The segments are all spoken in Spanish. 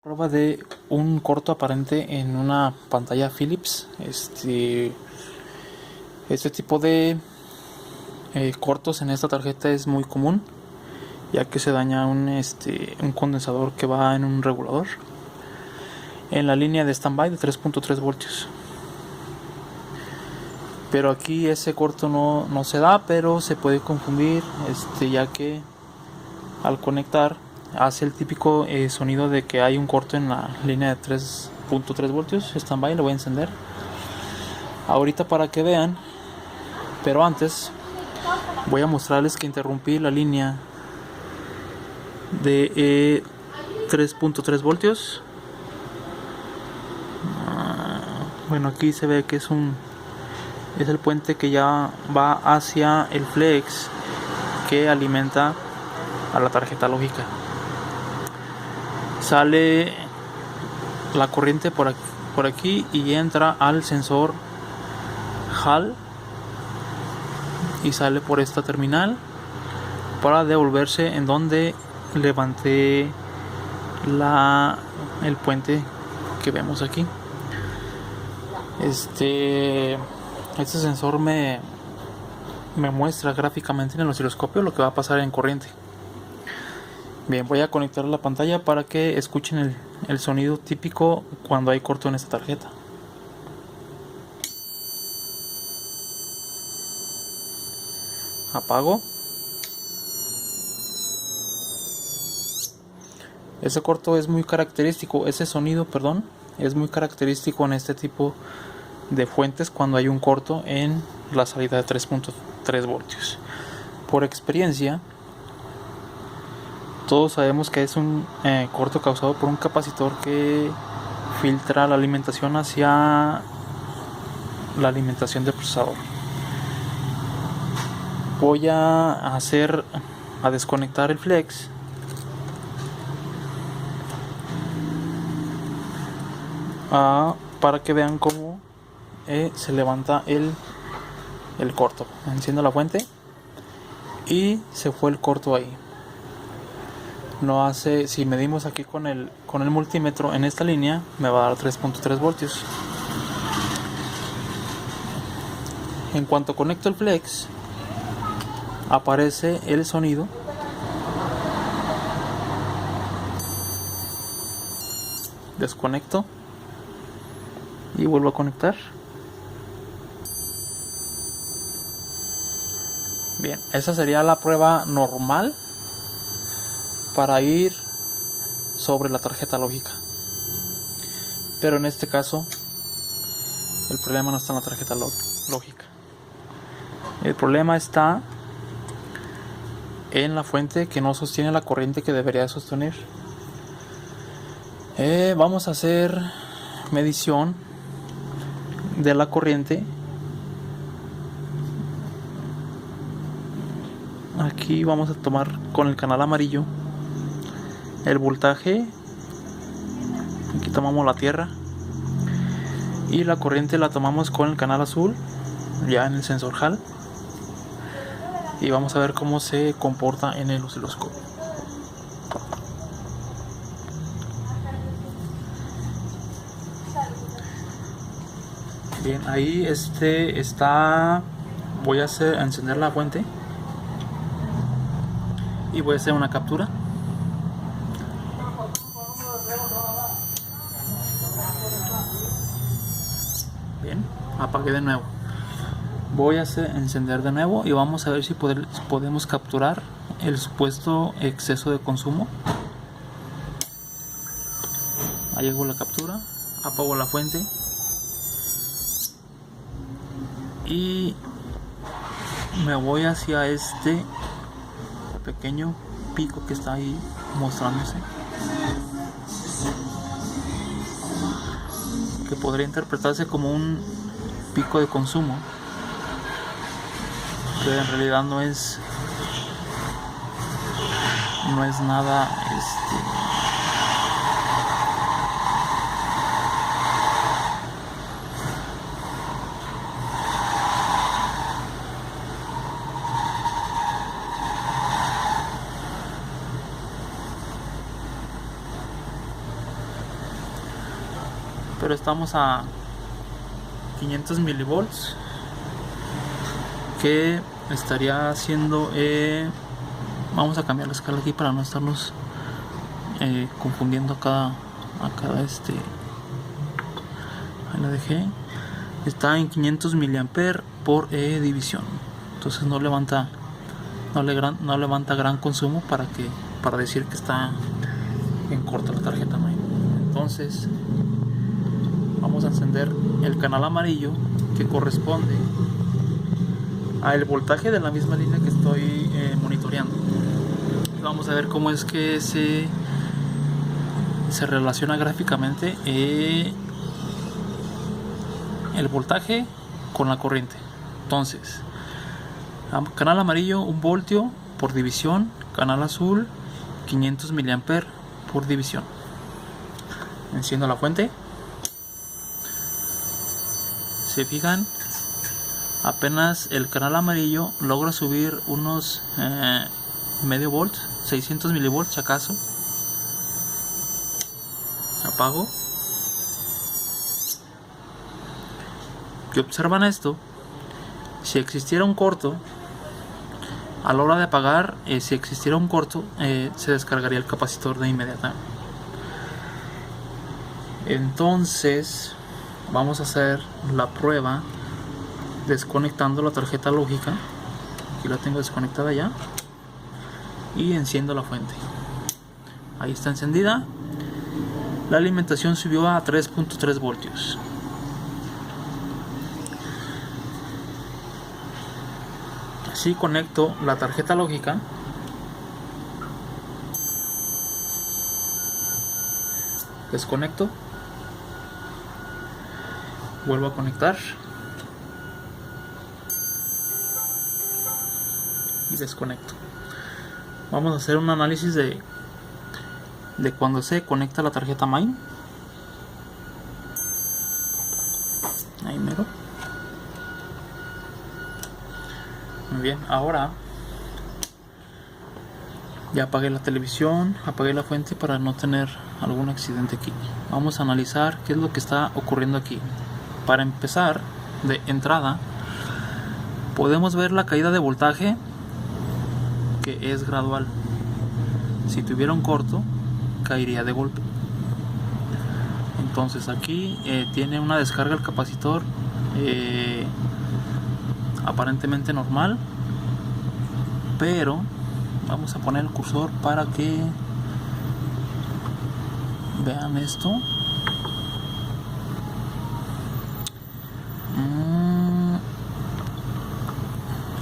Prueba de un corto aparente en una pantalla Philips. Este tipo de cortos en esta tarjeta es muy común, ya que se daña un condensador que va en un regulador en la línea de standby de 3.3 voltios. Pero aquí ese corto no se da, pero se puede confundir, ya que al conectar hace el típico sonido de que hay un corto en la línea de 3.3 voltios. Standby, lo voy a encender ahorita para que vean, pero antes voy a mostrarles que interrumpí la línea de 3.3 voltios. Bueno, aquí se ve que es el puente que ya va hacia el flex que alimenta a la tarjeta lógica. Sale la corriente por aquí y entra al sensor HAL y sale por esta terminal para devolverse en donde levanté el puente que vemos aquí. Este sensor me muestra gráficamente en el osciloscopio lo que va a pasar en corriente. Bien, voy a conectar la pantalla para que escuchen el sonido típico cuando hay corto en esta tarjeta. Apago. Ese corto es muy característico, ese sonido, perdón, es muy característico en este tipo de fuentes cuando hay un corto en la salida de 3.3 voltios. Por experiencia, todos sabemos que es un corto causado por un capacitor que filtra la alimentación hacia la alimentación del procesador. Voy a desconectar el flex para que vean cómo se levanta el corto. Enciendo la fuente y se fue el corto ahí. No hace, si medimos aquí con el multímetro en esta línea, me va a dar 3.3 voltios. En cuanto conecto el flex, aparece el sonido. Desconecto y vuelvo a conectar. Bien, esa sería la prueba normal para ir sobre la tarjeta lógica. Pero en este caso, el problema no está en la tarjeta lógica. El problema está en la fuente que no sostiene la corriente que debería sostener. Vamos a hacer medición de la corriente. Aquí vamos a tomar con el canal amarillo el voltaje. Aquí tomamos la tierra y la corriente la tomamos con el canal azul, ya en el sensor HAL, y vamos a ver cómo se comporta en el osciloscopio. Bien, ahí está. Voy a encender la fuente y voy a hacer una captura. Bien, apagué de nuevo. Voy a encender de nuevo y vamos a ver si podemos capturar el supuesto exceso de consumo. Ahí llegó la captura. Apago la fuente y me voy hacia este pequeño pico que está ahí mostrándose, que podría interpretarse como un pico de consumo, que en realidad no es nada pero estamos a 500 milivolts, que estaría haciendo vamos a cambiar la escala aquí para no estarnos confundiendo a cada ahí la dejé. Está en 500 miliamperes por división, entonces no levanta gran consumo para decir que está en corto la tarjeta MAIN. Entonces vamos a encender el canal amarillo, que corresponde al voltaje de la misma línea que estoy monitoreando. Vamos a ver cómo es que se relaciona gráficamente el voltaje con la corriente. Entonces, canal amarillo 1 voltio por división, canal azul 500 miliamperes por división. Enciendo la fuente. Se fijan, apenas el canal amarillo logra subir unos medio volt, 600 milivolts si acaso. Apago. Y observan esto. Si existiera un corto, a la hora de apagar, si existiera un corto, se descargaría el capacitor de inmediato. Entonces vamos a hacer la prueba desconectando la tarjeta lógica. Aquí la tengo desconectada ya, y enciendo la fuente. Ahí está encendida. La alimentación subió a 3.3 voltios. Así conecto la tarjeta lógica. Desconecto. Vuelvo a conectar. Y desconecto. Vamos a hacer un análisis de cuando se conecta la tarjeta MAIN. Ahí mero. Muy bien, ahora ya apagué la televisión, apagué la fuente para no tener algún accidente aquí. Vamos a analizar qué es lo que está ocurriendo aquí. Para empezar, de entrada, podemos ver la caída de voltaje, que es gradual. Si tuviera un corto, caería de golpe. Entonces aquí tiene una descarga el capacitor aparentemente normal, pero vamos a poner el cursor para que vean esto.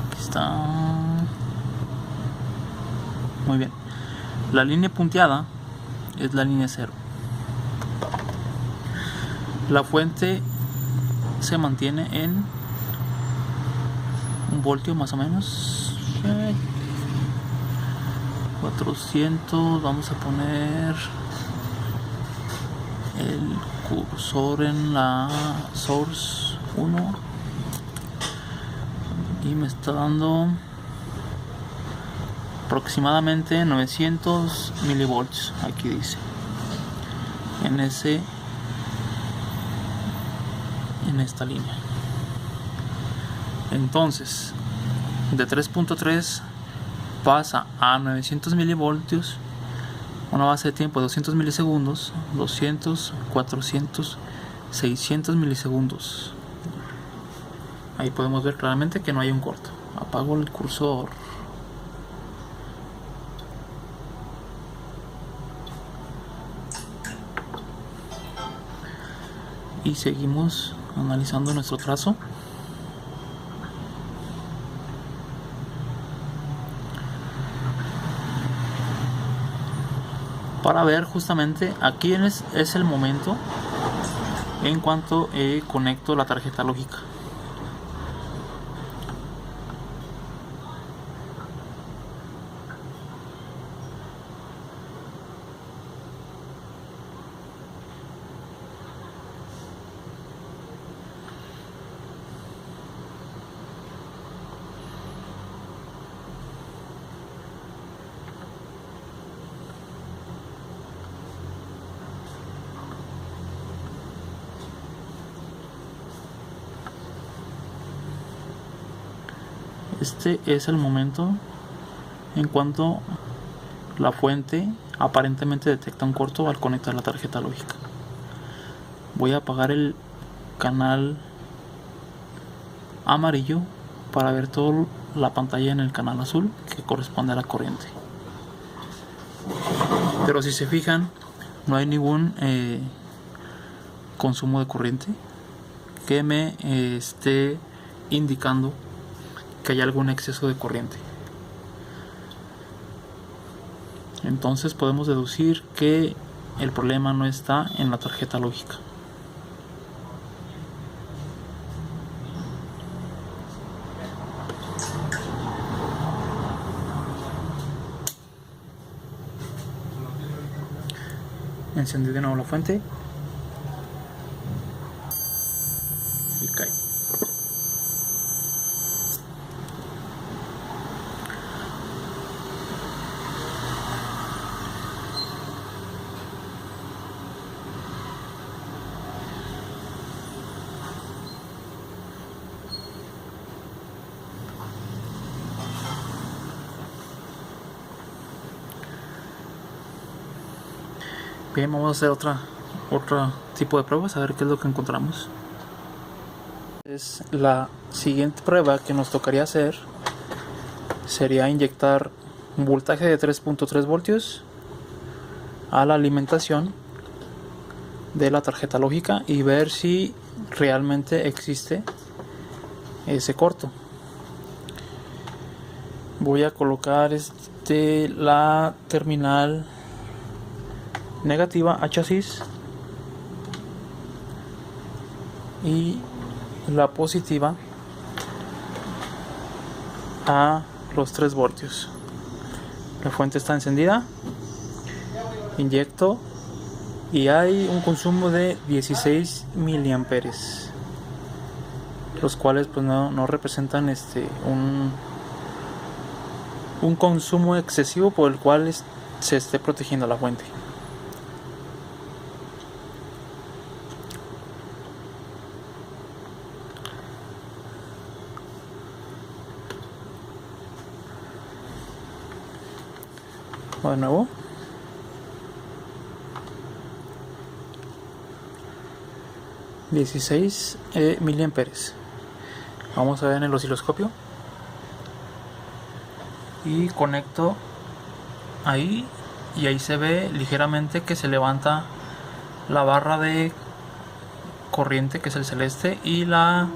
Aquí está. Muy bien, la línea punteada es la línea 0. La fuente se mantiene en 1 voltio más o menos, 400. Vamos a poner el cursor en la source 1 y me está dando aproximadamente 900 milivolts. Aquí dice en esta línea. Entonces de 3.3 pasa a 900 milivoltios, una base de tiempo de 200 milisegundos, 200, 400, 600 milisegundos. Ahí podemos ver claramente que no hay un corto. Apago el cursor. Y seguimos analizando nuestro trazo. Para ver justamente aquí es el momento en cuanto conecto la tarjeta lógica. Este es el momento en cuanto la fuente aparentemente detecta un corto al conectar la tarjeta lógica. Voy a apagar el canal amarillo para ver toda la pantalla en el canal azul que corresponde a la corriente. Pero si se fijan, no hay ningún consumo de corriente que me esté indicando que hay algún exceso de corriente. Entonces podemos deducir que el problema no está en la tarjeta lógica. Encendí de nuevo la fuente y cae. Bien, vamos a hacer otro tipo de pruebas, a ver qué es lo que encontramos. Es la siguiente prueba que nos tocaría hacer sería inyectar un voltaje de 3.3 voltios a la alimentación de la tarjeta lógica y ver si realmente existe ese corto. Voy a colocar la terminal negativa a chasis y la positiva a los 3 voltios. La fuente está encendida, inyecto y hay un consumo de 16 miliamperes, los cuales pues no representan un consumo excesivo por el cual se esté protegiendo la fuente. De nuevo, $16 miliamperes. Vamos a ver en el osciloscopio y conecto ahí y ahí se ve ligeramente que se levanta la barra de corriente, que es el celeste, y la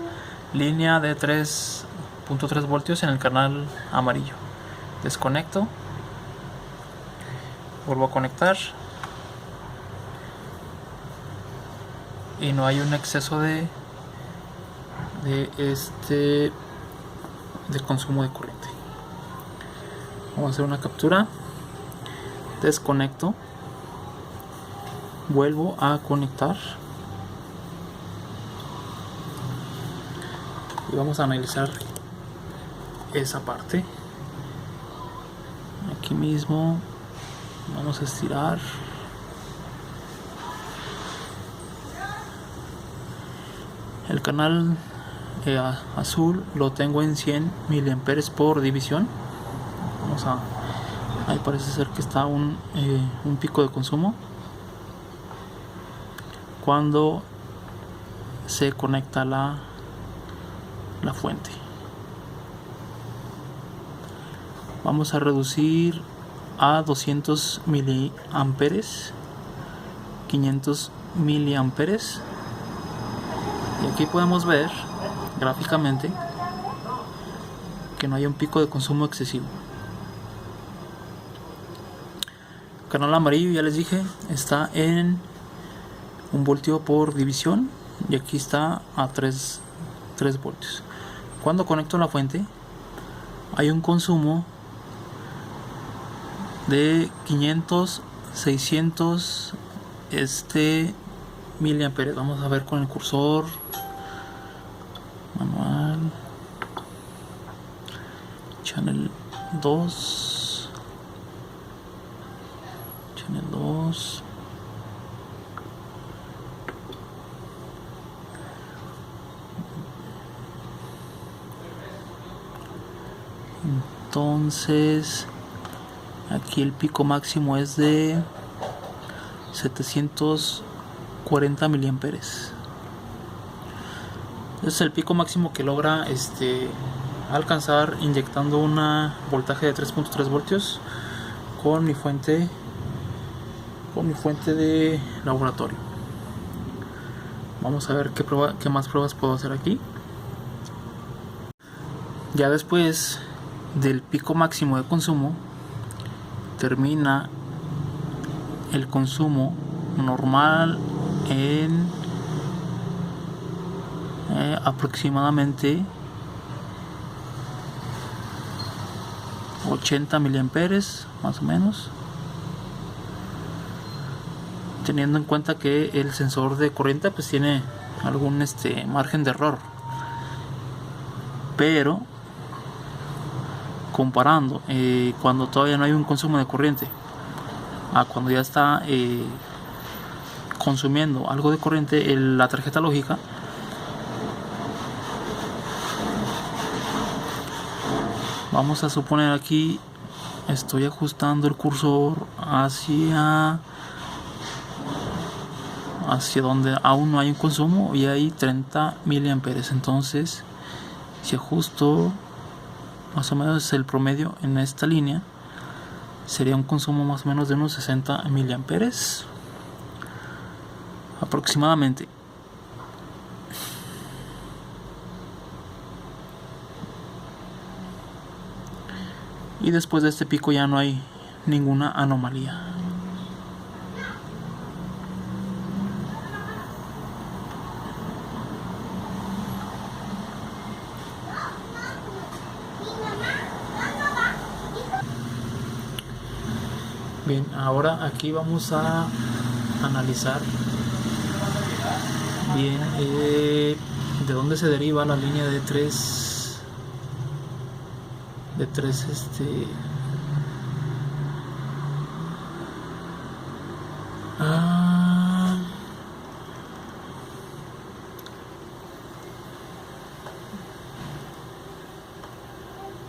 línea de 3.3 voltios en el canal amarillo. Desconecto, vuelvo a conectar y no hay un exceso de consumo de corriente. Vamos a hacer una captura, desconecto, vuelvo a conectar y vamos a analizar esa parte. Aquí mismo vamos a estirar. El canal azul lo tengo en 100 miliamperes por división. Ahí parece ser que está un pico de consumo cuando se conecta la fuente. Vamos a reducir a 200 miliamperes, 500 miliamperes, y aquí podemos ver gráficamente que no hay un pico de consumo excesivo. El canal amarillo, ya les dije, está en 1 voltio por división y aquí está a 3 voltios. Cuando conecto la fuente hay un consumo de 500, 600 miliamperes. Vamos a ver con el cursor manual, channel 2, channel 2, Entonces aquí el pico máximo es de 740 miliamperes. Es el pico máximo que logra alcanzar inyectando una voltaje de 3.3 voltios con mi fuente de laboratorio. Vamos a ver qué más pruebas puedo hacer aquí. Ya después del pico máximo de consumo termina el consumo normal en aproximadamente 80 miliamperes más o menos, teniendo en cuenta que el sensor de corriente pues tiene algún margen de error, pero comparando cuando todavía no hay un consumo de corriente a cuando ya está consumiendo algo de corriente la tarjeta lógica, vamos a suponer aquí estoy ajustando el cursor hacia donde aún no hay un consumo y hay 30 miliamperes. Entonces si ajusto más o menos el promedio en esta línea, sería un consumo más o menos de unos 60 miliamperes aproximadamente. Y después de este pico ya no hay ninguna anomalía. Bien, ahora aquí vamos a analizar bien de dónde se deriva la línea de tres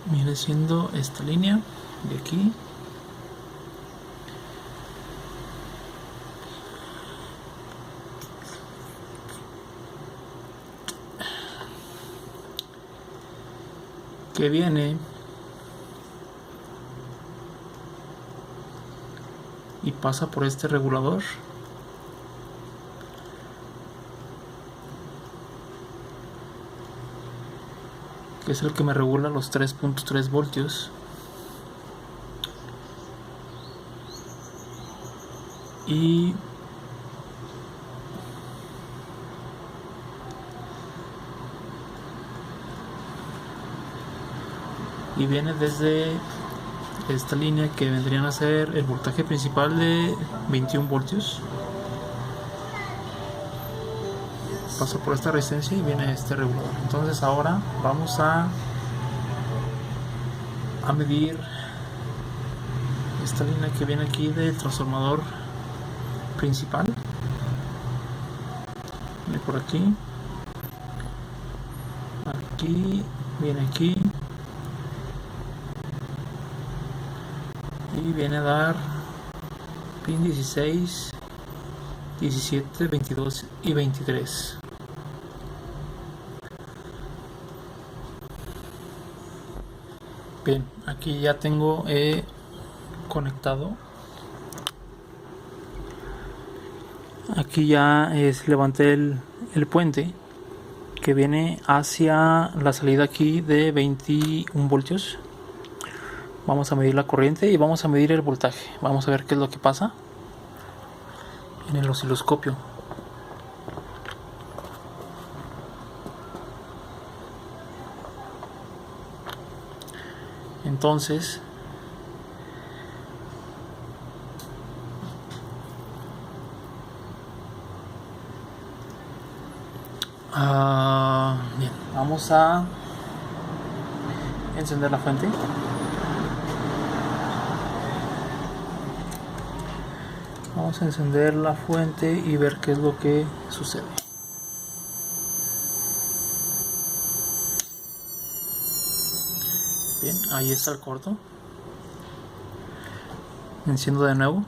viene siendo esta línea de aquí, que viene y pasa por este regulador, que es el que me regula los 3.3 voltios, y viene desde esta línea que vendrían a ser el voltaje principal de 21 voltios, pasa por esta resistencia y viene este regulador. Entonces ahora vamos a medir esta línea que viene aquí del transformador principal, viene por aquí, viene aquí y viene a dar pin 16, 17, 22 y 23. Bien, aquí ya tengo conectado. Aquí ya levanté el puente que viene hacia la salida aquí de 21 voltios. Vamos a medir la corriente y vamos a medir el voltaje. Vamos a ver qué es lo que pasa en el osciloscopio. Entonces bien, vamos a encender la fuente. Vamos a encender la fuente y ver qué es lo que sucede. Bien, ahí está el corto. Enciendo de nuevo.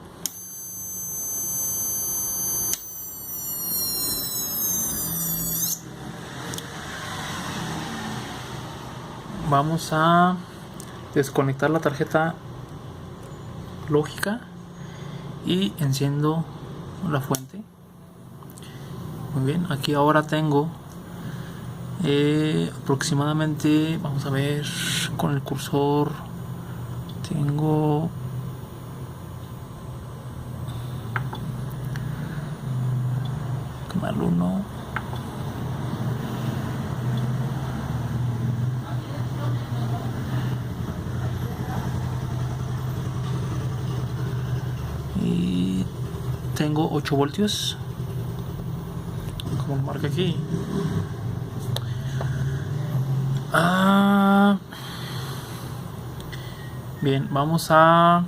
Vamos a desconectar la tarjeta lógica y enciendo la fuente. Muy bien, aquí ahora tengo aproximadamente, vamos a ver con el cursor, tengo canal 1, y tengo 8 voltios como lo marca aquí. Bien, vamos a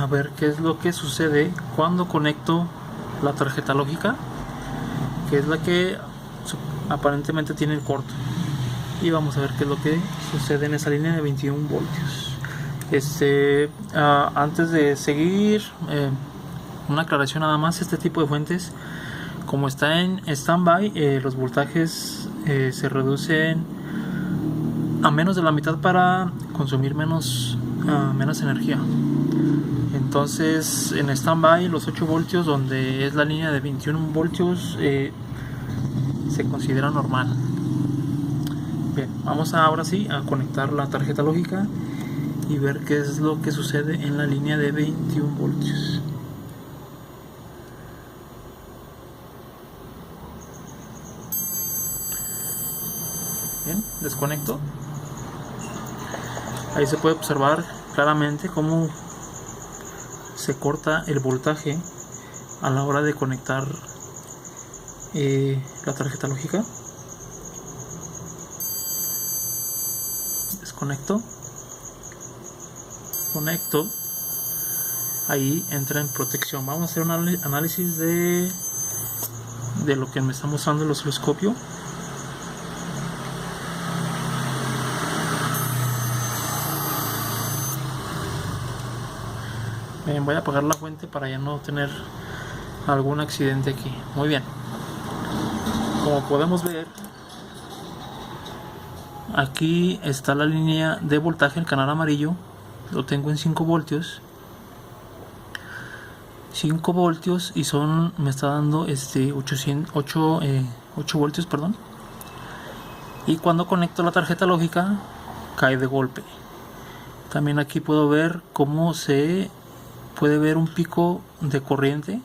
ver qué es lo que sucede cuando conecto la tarjeta lógica, que es la que aparentemente tiene el corto, y vamos a ver qué es lo que sucede en esa línea de 21 voltios. Antes de seguir, una aclaración nada más: este tipo de fuentes, como está en standby, los voltajes se reducen a menos de la mitad para consumir menos energía. Entonces en standby los 8 voltios, donde es la línea de 21 voltios, se considera normal. Bien, vamos ahora sí a conectar la tarjeta lógica y ver qué es lo que sucede en la línea de 21 voltios. Bien, desconecto. Ahí se puede observar claramente cómo se corta el voltaje a la hora de conectar la tarjeta lógica. Desconecto, conecto, ahí entra en protección. Vamos a hacer un análisis de lo que me está mostrando el osciloscopio. Bien, voy a apagar la fuente para ya no tener algún accidente aquí. Muy bien, como podemos ver, aquí está la línea de voltaje, el canal amarillo, lo tengo en 5 voltios. 5 voltios y me está dando 8 voltios, perdón. Y cuando conecto la tarjeta lógica, cae de golpe. También aquí puedo ver cómo se puede ver un pico de corriente.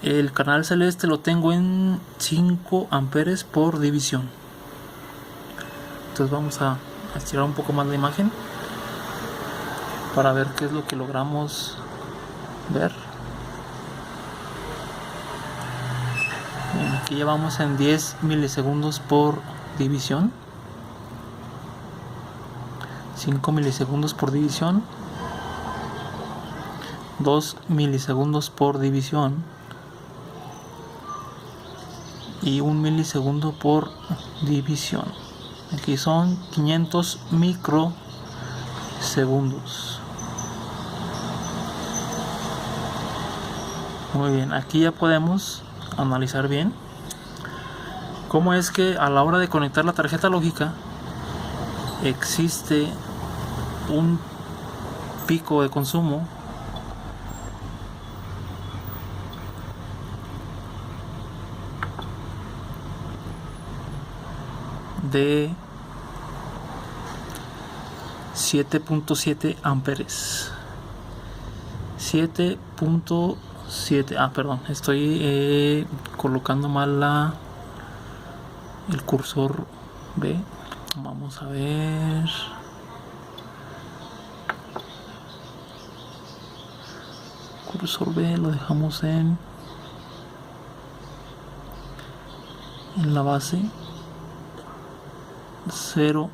El canal celeste lo tengo en 5 amperes por división. Entonces vamos a estirar un poco más la imagen para ver qué es lo que logramos ver. Bien, aquí ya vamos en 10 milisegundos por división. 5 milisegundos por división. 2 milisegundos por división. Y 1 milisegundo por división. Aquí son 500 microsegundos. Muy bien, aquí ya podemos analizar bien cómo es que a la hora de conectar la tarjeta lógica existe un pico de consumo de 7.7 amperes. 7.7. Perdón, estoy colocando mal el cursor B. Vamos a ver. Cursor B lo dejamos en la base 0.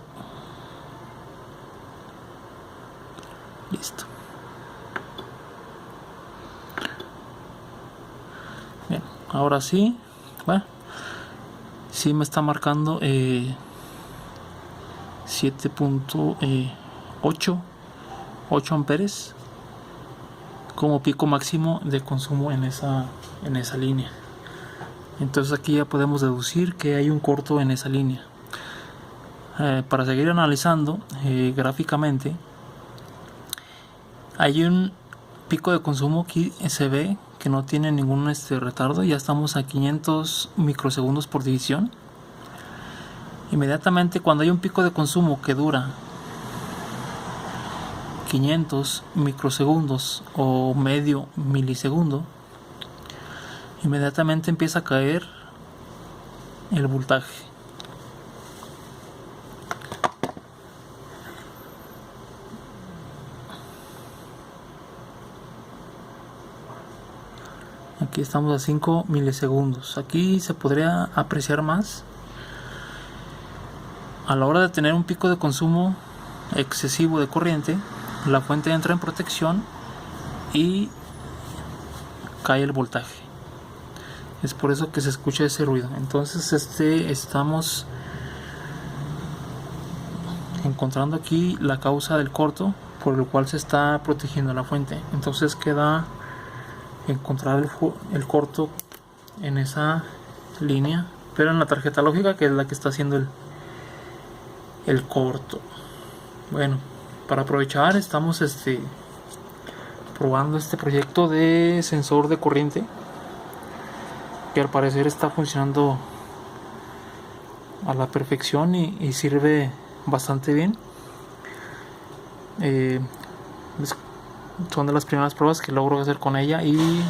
Listo. Bien, ahora sí. Bueno, sí me está marcando 7.8 amperes como pico máximo de consumo en esa línea. Entonces aquí ya podemos deducir que hay un corto en esa línea. Para seguir analizando gráficamente, hay un pico de consumo que se ve que no tiene ningún retardo. Ya estamos a 500 microsegundos por división. Inmediatamente cuando hay un pico de consumo que dura 500 microsegundos o medio milisegundo, inmediatamente empieza a caer el voltaje. Aquí estamos a 5 milisegundos. Aquí se podría apreciar más. A la hora de tener un pico de consumo excesivo de corriente, la fuente entra en protección y cae el voltaje. Es por eso que se escucha ese ruido. Entonces estamos encontrando aquí la causa del corto por el cual se está protegiendo la fuente. Entonces queda encontrar el corto en esa línea, pero en la tarjeta lógica, que es la que está haciendo el corto. Bueno, para aprovechar estamos probando este proyecto de sensor de corriente, que al parecer está funcionando a la perfección y sirve bastante bien. Son de las primeras pruebas que logro hacer con ella y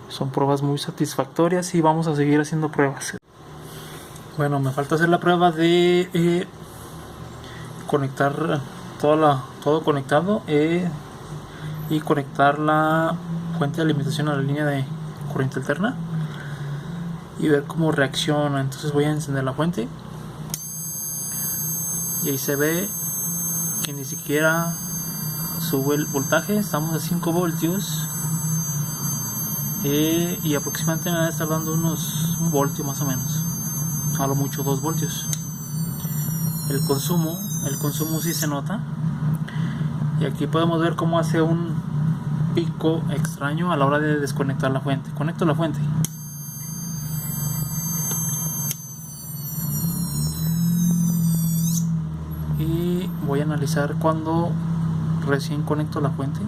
son pruebas muy satisfactorias, y vamos a seguir haciendo pruebas. Bueno, me falta hacer la prueba de conectar todo conectado y conectar la fuente de alimentación a la línea de corriente alterna y ver cómo reacciona. Entonces voy a encender la fuente y ahí se ve que ni siquiera sube el voltaje. Estamos a 5 voltios y aproximadamente me va a estar dando unos 1 voltio más o menos, a lo mucho 2 voltios. El consumo sí se nota, y aquí podemos ver cómo hace un pico extraño a la hora de desconectar la fuente. Conecto la fuente y voy a analizar cuando recién conecto la fuente.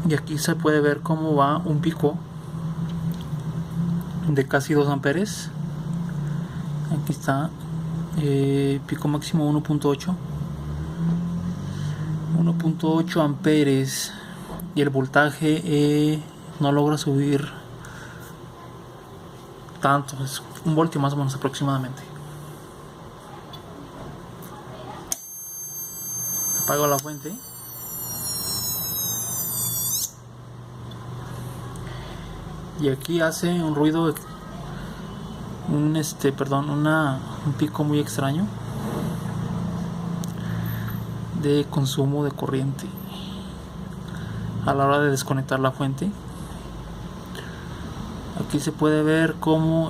Y aquí se puede ver cómo va un pico de casi 2 amperes. Aquí está, pico máximo 1.8 amperes, y el voltaje no logra subir tanto, es 1 voltio más o menos aproximadamente. Apago la fuente y aquí hace un ruido, un pico muy extraño de consumo de corriente a la hora de desconectar la fuente. Aquí se puede ver cómo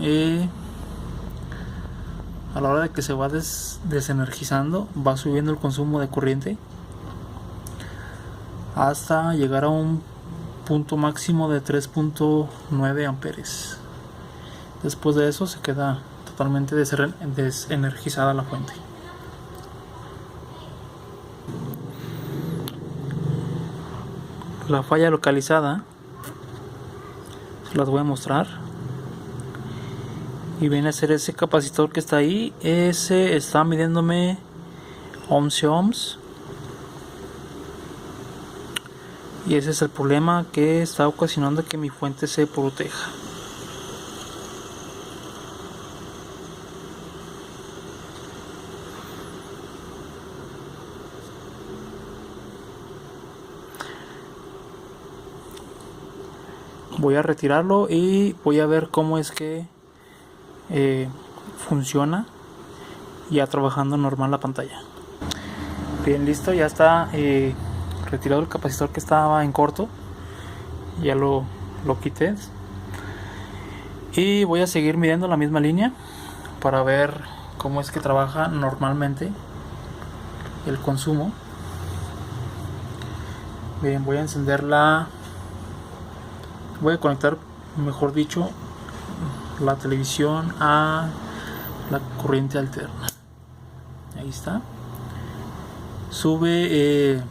a la hora de que se va desenergizando, va subiendo el consumo de corriente hasta llegar a un punto máximo de 3.9 amperes. Después de eso se queda totalmente desenergizada la fuente. La falla localizada se las voy a mostrar, y viene a ser ese capacitor que está ahí. Ese está midiéndome 11 ohms, y ese es el problema que está ocasionando que mi fuente se proteja. Voy a retirarlo y voy a ver cómo es que funciona ya trabajando normal la pantalla. Bien, listo, ya está retirado el capacitor que estaba en corto. Ya lo quité. Y voy a seguir midiendo la misma línea para ver cómo es que trabaja normalmente el consumo. Bien, voy a encenderla. Voy a conectar, mejor dicho, la televisión a la corriente alterna. Ahí está. Sube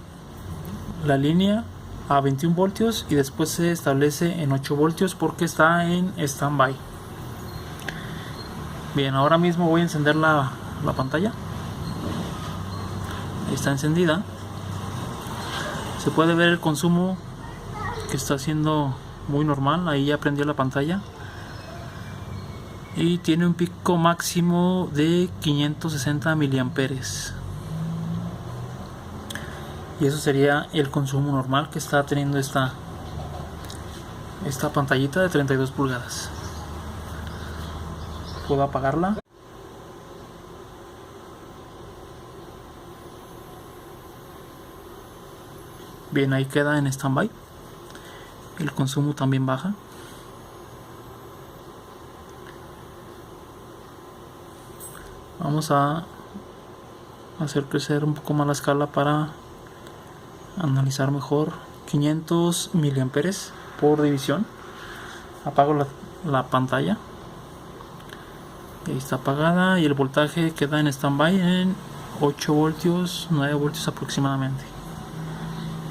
la línea a 21 voltios y después se establece en 8 voltios porque está en standby. Bien, ahora mismo voy a encender la pantalla. Ahí está encendida. Se puede ver el consumo que está haciendo muy normal. Ahí ya prendió la pantalla y tiene un pico máximo de 560 miliamperes. Y eso sería el consumo normal que está teniendo esta pantallita de 32 pulgadas. Puedo apagarla. Bien, ahí queda en standby. El consumo también baja. Vamos a hacer crecer un poco más la escala para analizar mejor. 500 miliamperes por división. Apago la pantalla. Ahí está apagada y el voltaje queda en standby en 8 voltios, 9 voltios aproximadamente.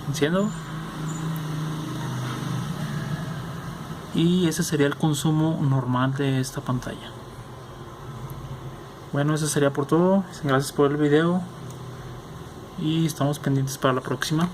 Enciendo. Y ese sería el consumo normal de esta pantalla. Bueno, eso sería por todo. Gracias por el video y estamos pendientes para la próxima.